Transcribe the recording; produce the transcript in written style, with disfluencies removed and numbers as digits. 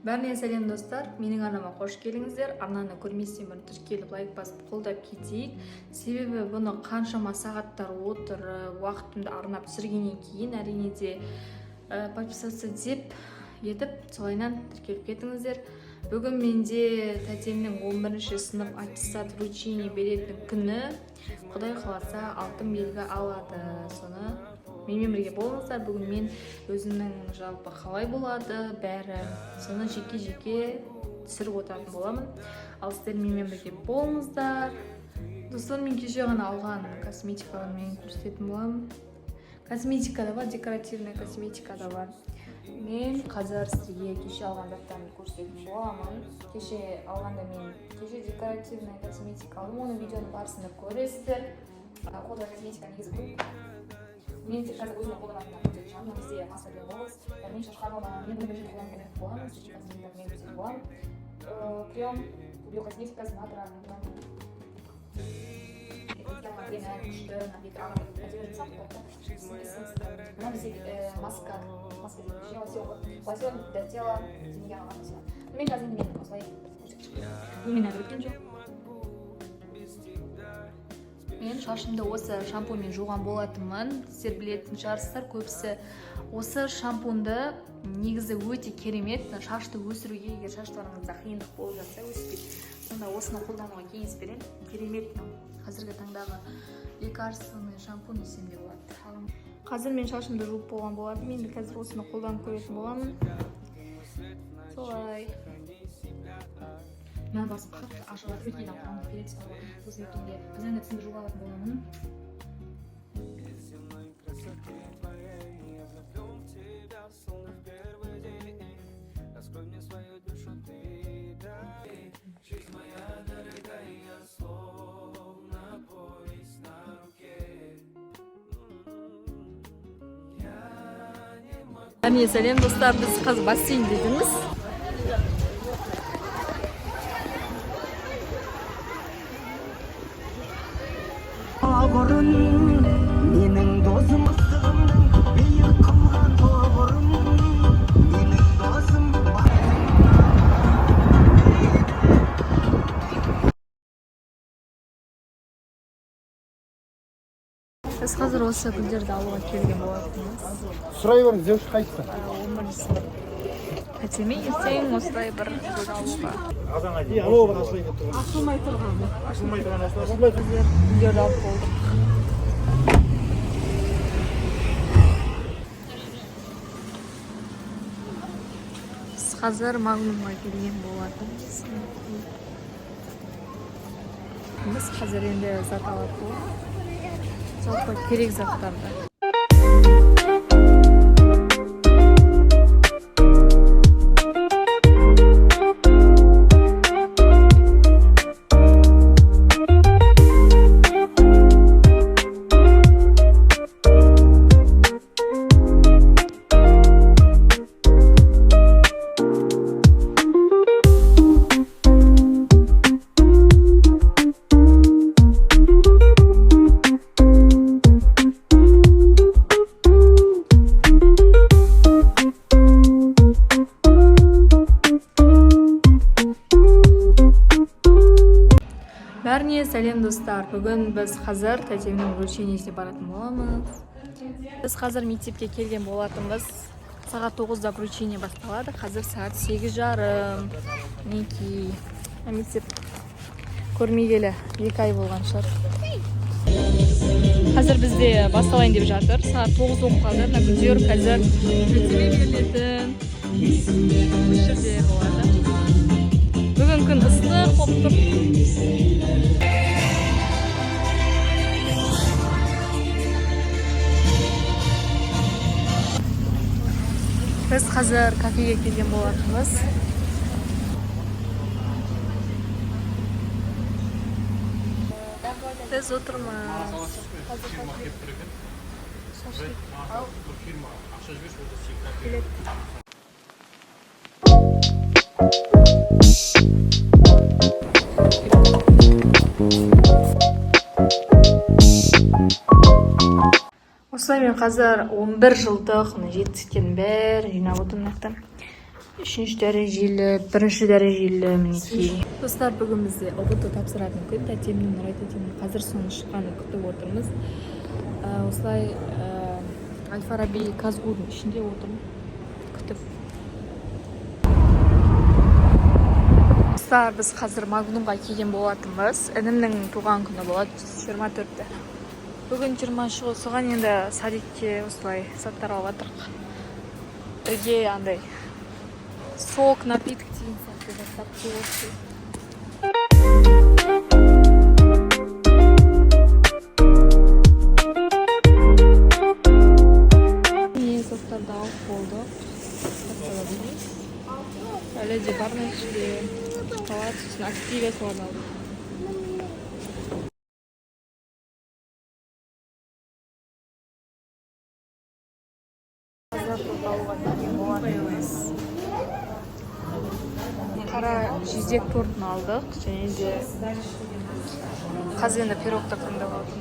Бәріне сәлем достар, менің арнама қош келіңіздер. Арнаны көрмесем тіркеліп лайк басып қолдап кетейік. Себебі бұны қаншама сағаттар отырып, уақытымды арнап түсіргеннен кейін әрине де подписаться деп етіп, солайынан тіркеліп кетіңіздер. Бүгін менде тәтемнің 11-ші сынып аттестат вручение беретін күні. Құдай қаласа алтын белгі алады. Соны менімен бірге болыңыздар. Бүгін мен өзімнің жалпы қалай болады бәрі соны жеке түсіріп отыратын боламын. Ал сіздер менімен бірге болыңыздар. Достар, мен кеше ғана алған косметиканы мен көрсететін боламын. Косметика да бар, декоративная косметика да бар. Мен қазір сізге кеше алған заттарымды көрсететін боламын. Кеше алғанда мен декоративная косметика алдым. Оны видеоның барысында көресіздер. Қолда косметика негізі көп. Мен қазір өзімнің қолданатындар көрсетіп жатырмын. Бізде маска деген болыз. Мен шашқармалдан мен бірінші қолданып көретін боламын. Сертификатымен мен көрсететін боламын. Крем биокосметикасы натуральный. Мына бізде маска лосьон для тела демеген алған мысалы. Мен қазір мен осылай мен әлі өткен жоқ. Мен шашымды осы шампуньмен жуған болатынмын. Сіздер білетін шығарсыздар, көбісі осы шампуньды негізі өте керемет. Шашты өсіруге, егер шаштарыңызда қиындық болып жатса, өспейді. Сонда осыны қолдануға кеңес беремін. Керемет. Қазіргі таңдағы лекарственный шампунь десем де болады. Қазір мен шашымды жуып болған болатын. Енді қазір осыны қолданып көретін боламын. Солай. Мен басым қатты ашылады. Өткен аптамды келеді салуға. Сосын өткенде қазанда тісімді жуып алатын боламын. Бәріне сәлем достар, біз қазір бассейнде жүрміз. Менің досым ыстығымның биік қылған тобырым. Менің досым Біз қазір осы гүлдерді алуға келген болатынбыз. Сұрай беріңіз, девушка қайсысы? 11-ші сынып. Тәтеме ертең осылай бір гүл алуға. Ашылмай тұрған Гүлдерді алып болдық. Біз қазір Магнумға келген болатынбыз. Біз қазір енді зат алып болдық. Жалпы керек заттарды. Бәріне сәлем достар. Бүгін біз қазір тәтемнің вручениесіне баратын боламыз. Біз қазір мектепке келген болатынбыз. Сағат 9-да вручение басталады. Қазір сағат 8:30. Мінекей. Мектеп көрмегелі 2 ай болған шығар. Қазір бізде басталайын деп жатыр. Сағат 9 болып қалды. Гүлдер қазір тәтеме берілетін. Ішінде болады. Бүгін күн ыстық болып тұр. Біз қазір кафеге келген болатынбыз. Біз отырмыз. Осылай мен қазір 11 жылдық жетістіктердің бәрін жинап отырмын. 3 дәрежелі, 1 дәрежелі мінекей. Достар, бүгін бізде ұбт тапсыратын күн. Тәтемнің, Нұрай тәтемнің қазір соның шыққанын күтіп отырмыз. Осылай Әл-Фараби Казгудың ішінде отырмын, күтіп. Достар, біз қазір Магнумға келген болатынбыз. Інімнің туған күні болады, 24-те. Бүгін 20 ғой, соған енді садикке осылай заттар алып жатырмық. Бірге андай сок, напиток деген сияқты заттар қойып. Заттарды алып болдық. Әлі де барның ішінде шоколад, сосын активия соларды алдық. Қара жидек тортын алдық, және де қазір енді пирогты қамдап алдық.